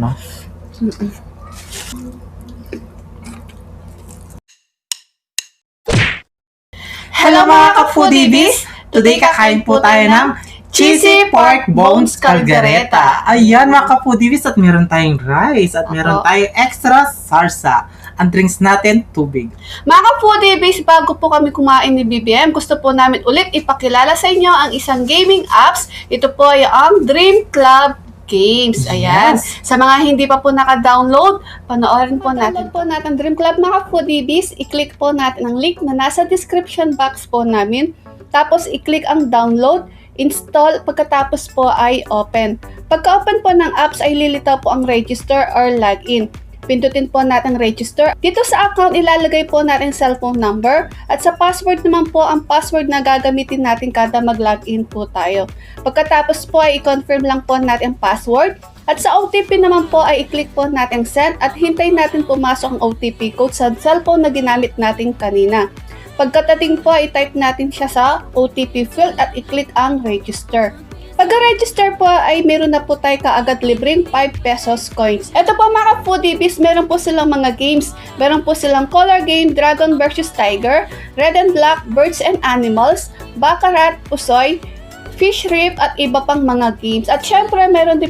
no? Hello mga ka-foodies! Today kakain po tayo ng Cheesy Pork Bones Caldereta. Ayan mga ka-foodies, at meron tayong rice at meron tayong extra sarsa. Ang drinks natin, tubig. Mga ka-foodies, bago po kami kumain ni BBM, gusto po namin ulit ipakilala sa inyo ang isang gaming apps. Ito po ay ang Dream Club Games. Ayan. Yes. Sa mga hindi pa po naka-download, panoorin po natin Dream Club mga foodies. I-click po natin ang link na nasa description box po namin. Tapos i-click ang download, install, pagkatapos po ay open. Pagka-open po ng apps ay lilitaw po ang register or login. Pindutin po natin register. Dito sa account, ilalagay po natin cellphone number at sa password naman po ang password na gagamitin natin kada mag-login po tayo. Pagkatapos po ay i-confirm lang po natin ang password at sa OTP naman po ay i-click po natin send at hintayin natin pumasok ang OTP code sa cellphone na ginamit natin kanina. Pagkatating po ay i-type natin siya sa OTP field at i-click ang register. Pagka-register po ay meron na po tayo kaagad libreng 5 pesos coins. Ito po mga foodies, meron po silang mga games. Meron po silang color game, Dragon vs Tiger, Red and Black, Birds and Animals, Baccarat, Pusoy, Fish Reef at iba pang mga games. At syempre, meron din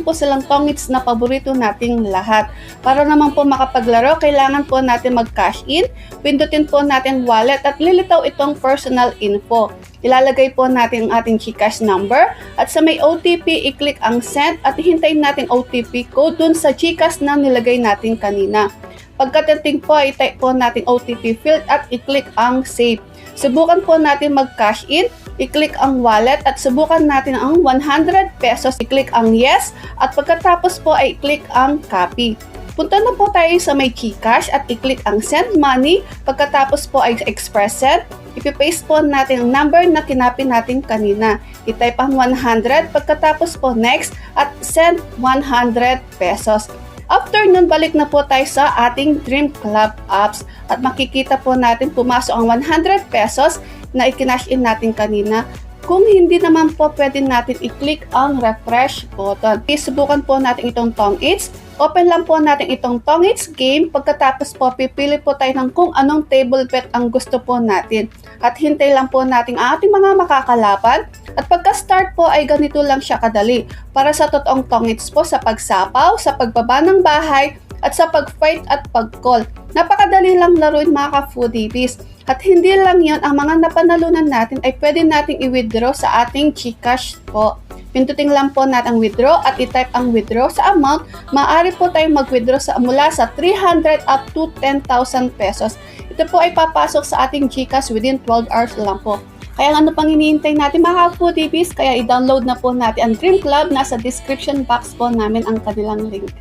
po silang tongits na paborito nating lahat. Para naman po makapaglaro, kailangan po natin mag-cash in, pindutin po natin wallet at lilitaw itong personal info. Ilalagay po natin ang ating GCash number at sa may OTP, i-click ang send at hintayin natin OTP code dun sa GCash na nilagay natin kanina. Pagkatating po, i-type po natin OTP field at i-click ang save. Subukan po natin mag-cash in, i-click ang wallet at subukan natin ang 100 pesos, i-click ang yes at pagkatapos po ay i-click ang copy. Punta na po tayo sa may GCash at i-click ang send money, pagkatapos po ay express send, ipipaste po natin ang number na kinopy natin kanina. I-type ang 100, pagkatapos po next at send 100 pesos. After nun, balik na po tayo sa ating Dream Club apps at makikita po natin pumasok ang 100 pesos na i-cash in natin kanina. Kung hindi naman po, pwede natin i-click ang refresh button. Subukan po natin itong tongits. Open lang po natin itong tongits game. Pagkatapos po, pipili po tayo ng kung anong table bet ang gusto po natin. At hintay lang po natin ang ating mga makakalaban. At pagka-start po ay ganito lang siya kadali. Para sa totoong tongits po sa pagsapaw, sa pagbaba ng bahay, at sa pag-fight at pag-call. Napakadali lang laruin mga ka-foodies. At hindi lang yon, ang mga napanalunan natin ay pwede nating i-withdraw sa ating GCash po. Pindutin lang po natin ang withdraw at i-type ang withdraw sa amount. Maaari po tayong mag-withdraw mula sa 300 up to 10,000 pesos. Ito po ay papasok sa ating GCash within 12 hours lang po. Kaya ano pang hinihintay natin mga ka-foodies? Kaya i-download na po natin ang Dream Club. Nasa description box po namin ang kanilang link.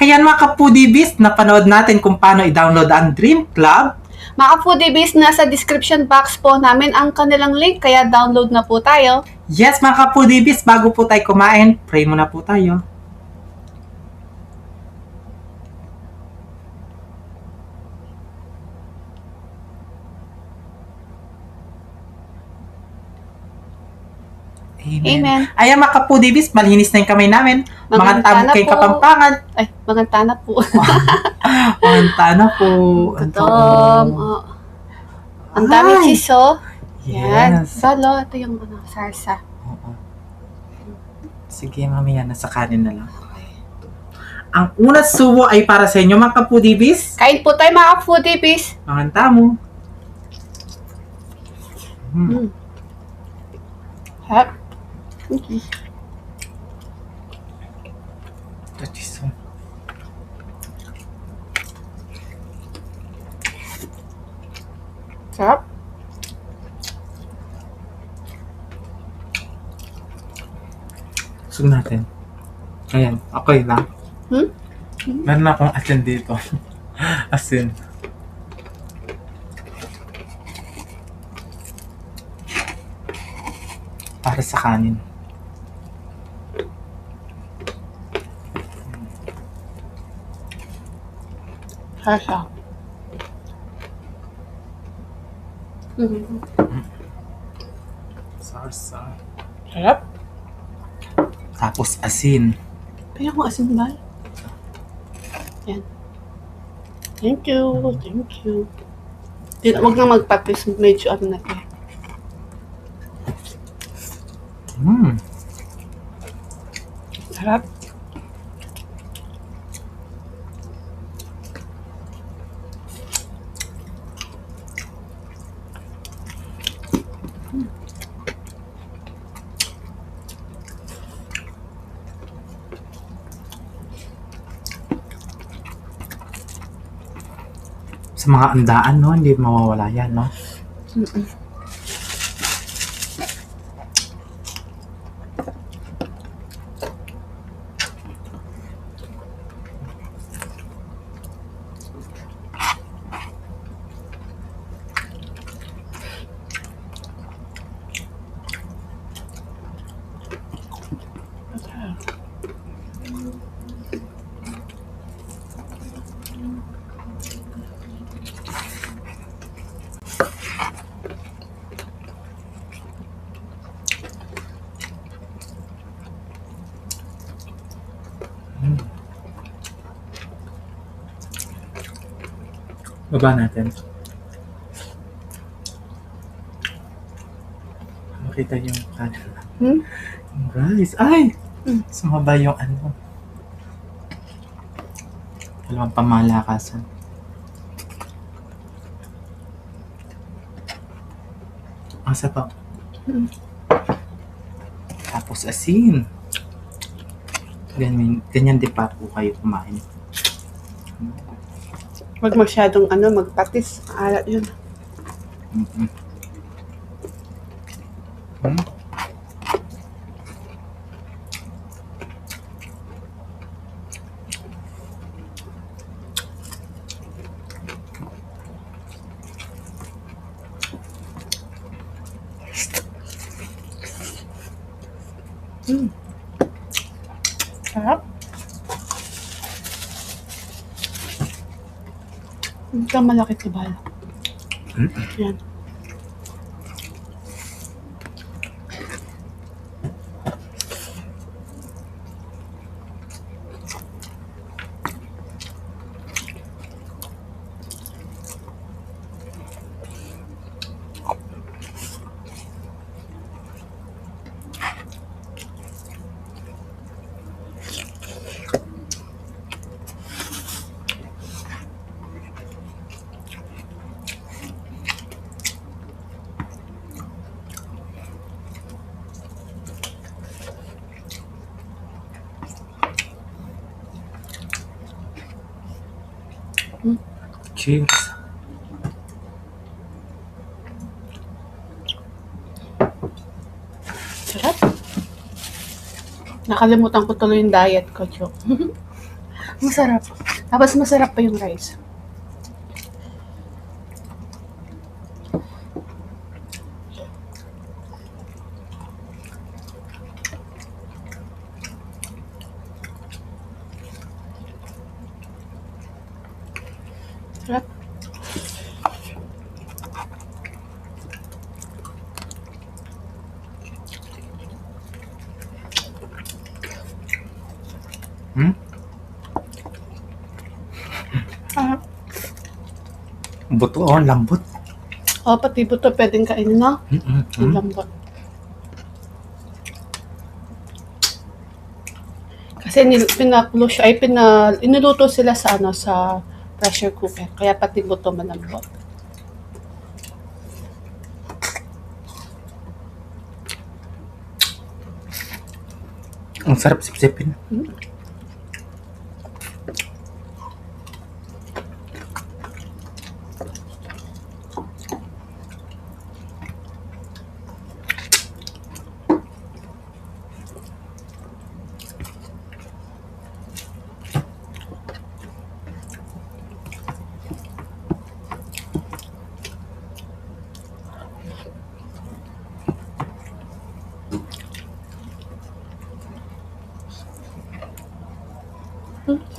Ayan mga ka-foodies, napanood natin kung paano i-download ang Dream Club. Mga foodies, nasa description box po namin ang kanilang link, kaya download na po tayo. Yes mga ka-foodies, bago po tayo kumain, pray muna po tayo. Amen. Ayan mga ka-foodies, malinis na yung kamay namin. Mga tabo kay Kapampangan. Ay, maganda na po. Maganda na po. Gutom. Oh. Ang dami cheese, oh. Yan. Yes. Salo, ito yung sarsa. Oo. Sige, mamaya nasa kanin na lang. Ang unang subo ay para sa inyo mga ka-foodies. Kain po tayo mga foodies. Maganda mo. Hap. Sarap. Busog natin. Ayan, okay lang. Meron akong asin dito. Asin. Para sa kanin. Sarsa. Sarsa. Sarap. Tapos asin. Kaya kung asin ba? Yan. Thank you. Thank you. Huwag na magpatis. Medyo ano na to. Sarap. Sa mga andaan, no? Hindi mawawala yan, no? Mm-mm. Baba natin. Makita yung kanan. Yung rice. Ay! Sumaba yung ano. Dalawang pamalakasan. Ang sabaw. Tapos asin. Ganyan din pa po kayo kumain. Huwag masyadong magpatis. Alat yun. Mm-mm. Sarap. Hindi ka malaki tibal. Yan. Cheers. Sarap. Nakalimutan ko tuloy yung diet ko, joke. Masarap. Tapos masarap pa yung rice. Sarap. Sarap. Buto, oh, lambot. Pati buto pwedeng kainin, no? Ang lambot. Kasi pinakulo siya, inuluto sila sa sa pressure cooker. Kaya pati buto malambot. Ang sarap sip-sipin.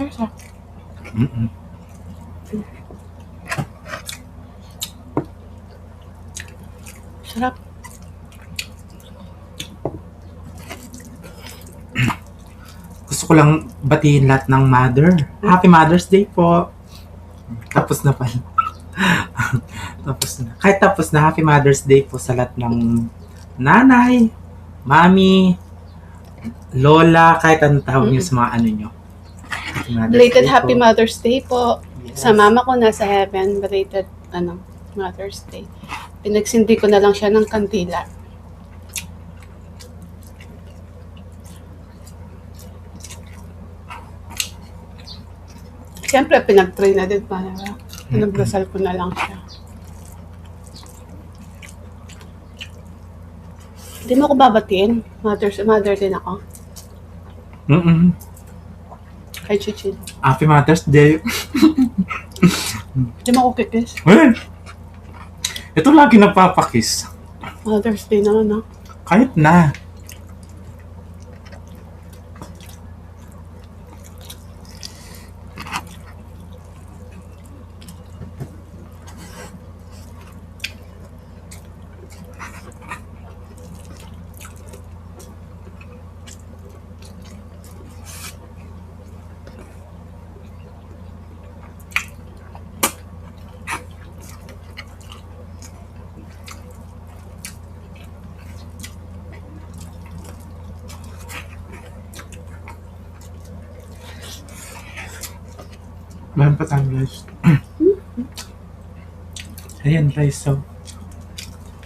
Sarap. Sarap. Gusto ko ko lang batiin lahat ng mother. Happy Mother's Day po. Tapos na pala. Tapos na. Kahit tapos na, Happy Mother's Day po sa lahat ng nanay, mami, lola, kahit anong tawag niyo sa mga ano nyo. Belated Happy Mother's Day po. Yes. Sa mama ko nasa heaven, belated Mother's Day. Pinagsindi ko na lang siya ng kandila. Siyempre, pinag-try na din pa. Diba? Pinagdasal ko na lang siya. Hindi mo ako babatiin. Mother din ako. Kay Chichin. Happy Mother's Day. Hindi mo ako kikis. Eh, ito lagi nagpapakiss. Mother's Day naman, no? Kahit na. Meron pa tayong rice. Ayan, rice. So,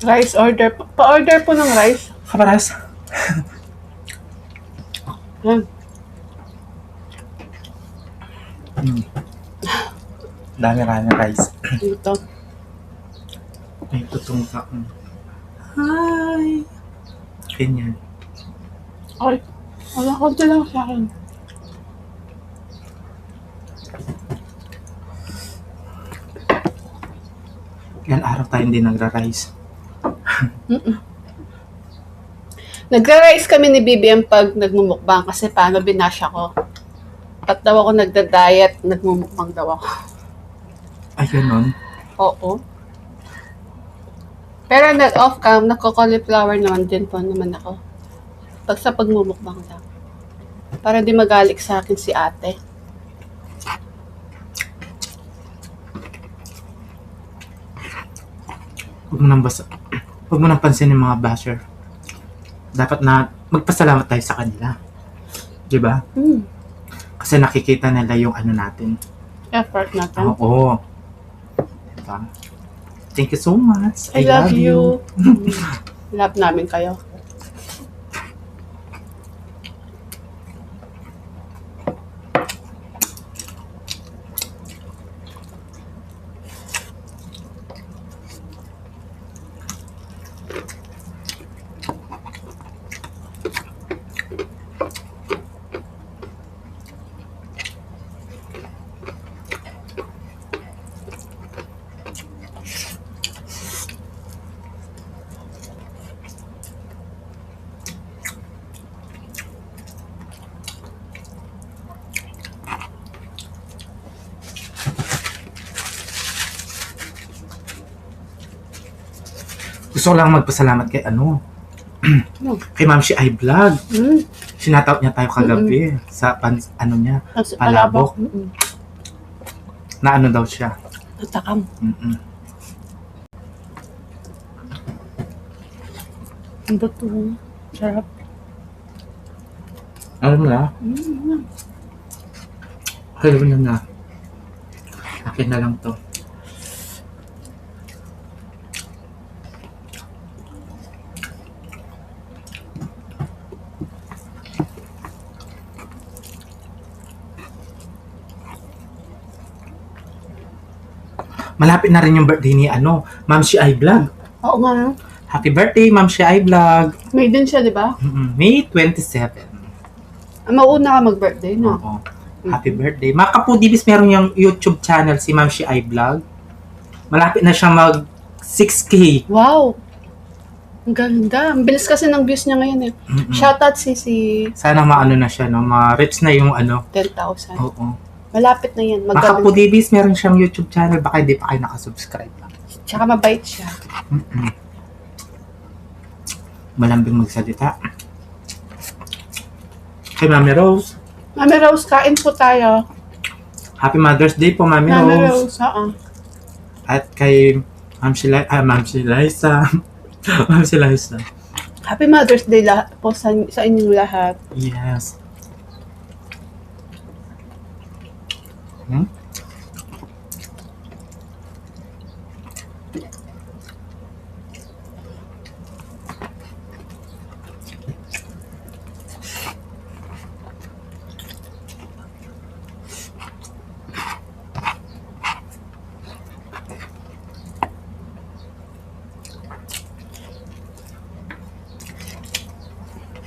Rice order. Pa-order po ng rice. kaparas. Yan. Dami-rami rice. Ito. Ay, tutong ka. Hi! Ganyan. Ay, wala konti lang sa akin. Ilan araw tayo hindi nagra-rice. Nagra-rice kami ni BBM pag nagmumukbang kasi paano binasya ko. Pat daw ako nagda-diet, nagmumukbang daw ako. Ay, ganun. Oo. Pero nag-off cam, nagko-cauliflower naman din po naman ako. Pag sa pagmumukbang daw. Para di magalik sa akin si ate. Huwag mo nang pansin yung mga basher. Dapat na magpasalamat tayo sa kanila. Diba? Kasi nakikita nila yung ano natin. Effort natin. Oo. Diba? Thank you so much. I love you. Love namin kayo. Gusto ko lang magpasalamat kay kay Ma'am Shi iVlog. Sinataw niya tayo kagabi sa niya, palabok. Na ano daw siya. Natakam. Ang buto. Sarap. Alam mo na? Alam mo na. Akin na lang to. Malapit na rin yung birthday ni Ma'am Shi iVlog. Oo nga. Happy birthday, Ma'am Shi iVlog. May din siya, di ba? May 27. Mauna ka mag-birthday, no? Oo. Happy birthday. Mga kapudibis, meron yung YouTube channel si Ma'am Shi iVlog. Malapit na siya mag 6K. Wow! Ang ganda. Ang bilis kasi ng views niya ngayon eh. Shoutout si Sana maano na siya, no? Ma-reach na yung 10,000. Oo. Malapit na yan. Mga kapudibis, meron siyang YouTube channel. Baka hindi pa kayo nakasubscribe. Tsaka mabait siya. Malambing magsalita. Kay Mami Rose. Mami Rose, kain po tayo. Happy Mother's Day po, Mami Mami Rose. Rose, oo. At kay Ma'am Liza. Ma'am Liza. Happy Mother's Day lahat po sa inyong lahat. Yes. Hmm?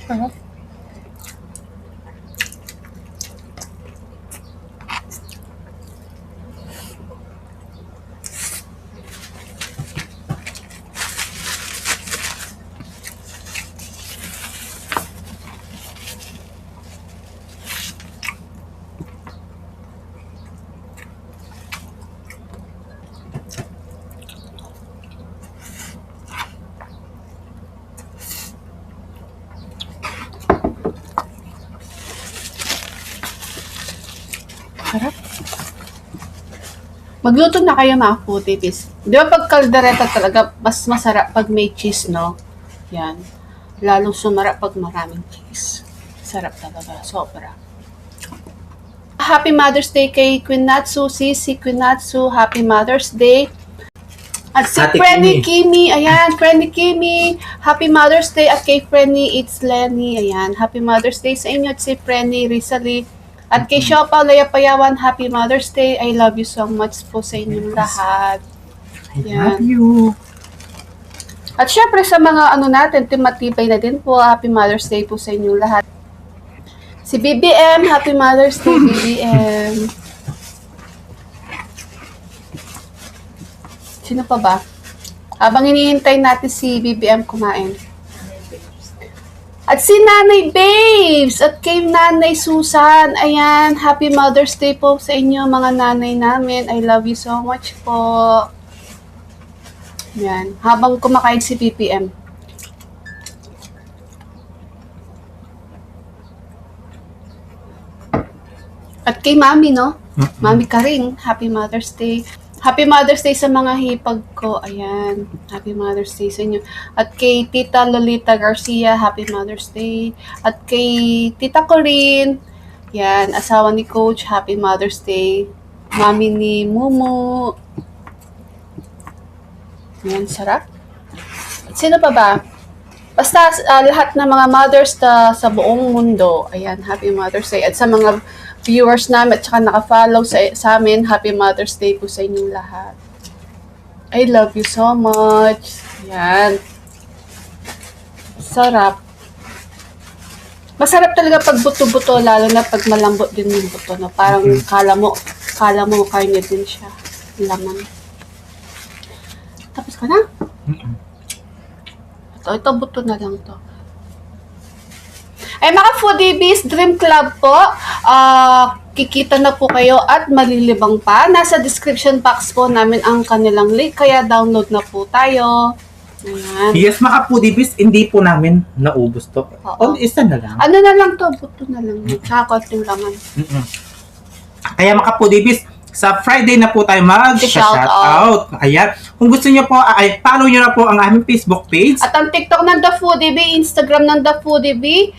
Sarap. Sarap. Magluto na kayo mga foodies. Di ba pag kaldereta talaga, mas masarap pag may cheese, no? Yan. Lalong sumarap pag maraming cheese. Sarap talaga. Sobra. Happy Mother's Day kay Queen Natsu. Si Queen Natsu, Happy Mother's Day. At si Ate Frenny Kimi, ayan, Frenny Kimi, Happy Mother's Day. At kay Frenny, it's Lenny, ayan, Happy Mother's Day sa inyo. At si Frenny Rizali. At kay Siopaw Layapayawan, Happy Mother's Day. I love you so much po sa inyong lahat. I Yan. love you. At syempre sa mga ano natin, timatibay na din po, Happy Mother's Day po sa inyong lahat. Si BBM, Happy Mother's Day, BBM. Sino pa ba? Habang hinihintay natin si BBM kumain. At si Nanay Babes! At kay Nanay Susan, ayan, Happy Mother's Day po sa inyo mga nanay namin. I love you so much po. Yan. Habang kumakain si BBM. At kay Mami, no? Mami Karing, Happy Mother's Day. Happy Mother's Day sa mga hipag ko. Ayan. Happy Mother's Day sa inyo. At kay Tita Lolita Garcia, Happy Mother's Day. At kay Tita Corinne, yan, asawa ni Coach, Happy Mother's Day. Mami ni Mumu. Yan, sarap. At sino pa ba? Basta lahat ng mga mothers sa buong mundo, ayan, Happy Mother's Day. At sa mga viewers namin at saka naka-follow sa amin, Happy Mother's Day po sa inyong lahat. I love you so much. Yan. Sarap. Masarap talaga pag buto-buto, lalo na pag malambot din yung buto. No? Parang kala mo karne din siya. Laman. Tapos ka na? Ito buto na lang to. Ay mga foodies, Dream Club po, kikita na po kayo at malilibang pa. Nasa description box po namin ang kanilang link, kaya download na po tayo. Ayan. Yes, mga foodies, hindi po namin naubos to. Oo. O, isa na lang. Ano na lang to, buto na lang. Tsaka konting laman. Kaya mga foodies, sa Friday na po tayo Shout mag-shout out. Ayan. Kung gusto niyo po, ay follow niyo na po ang aming Facebook page. At ang TikTok ng The Foodie Bee, Instagram ng The Foodie Bee,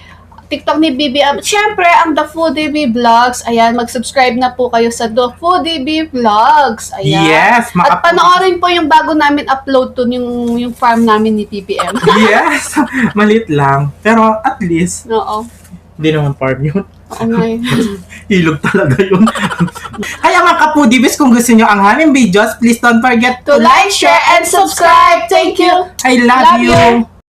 TikTok ni BBM. Siyempre, ang The Foodie Bee Vlogs. Ayan, mag-subscribe na po kayo sa The Foodie Bee Vlogs. Ayan. Yes, At panoorin po yung bago namin upload to yung farm namin ni BBM. Yes, maliit lang. Pero at least, Oo. hindi naman farm yun. Oo nga yun. Ilog talaga yun. Kaya mga kapudibis, kung gusto nyo ang aming videos, please don't forget To like, share, and subscribe. Thank you. I love you.